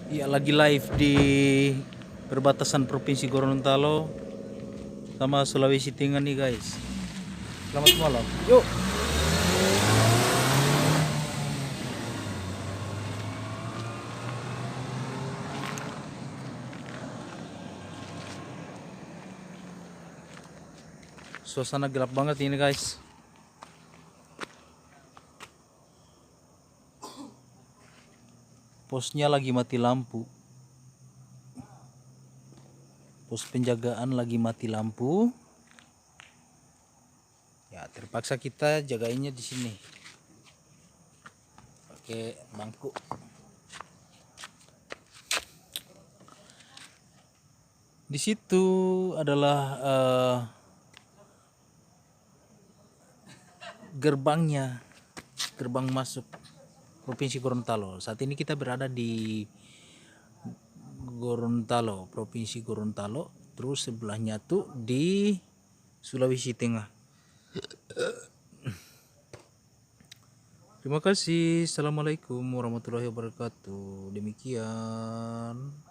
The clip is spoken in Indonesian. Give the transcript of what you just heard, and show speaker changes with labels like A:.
A: Ya, lagi live di perbatasan Provinsi Gorontalo sama Sulawesi Tengah nih guys. Selamat malam. Yuk. Suasana gelap banget ini guys. Posnya lagi mati lampu. Pos penjagaan lagi mati lampu. Ya, terpaksa kita jagainnya di sini. Pakai bangku. Di situ adalah gerbangnya, gerbang masuk Provinsi Gorontalo. Saat ini kita berada di Gorontalo, Provinsi Gorontalo. Terus sebelahnya tuh di Sulawesi Tengah. Terima kasih. Assalamualaikum warahmatullahi wabarakatuh. Demikian.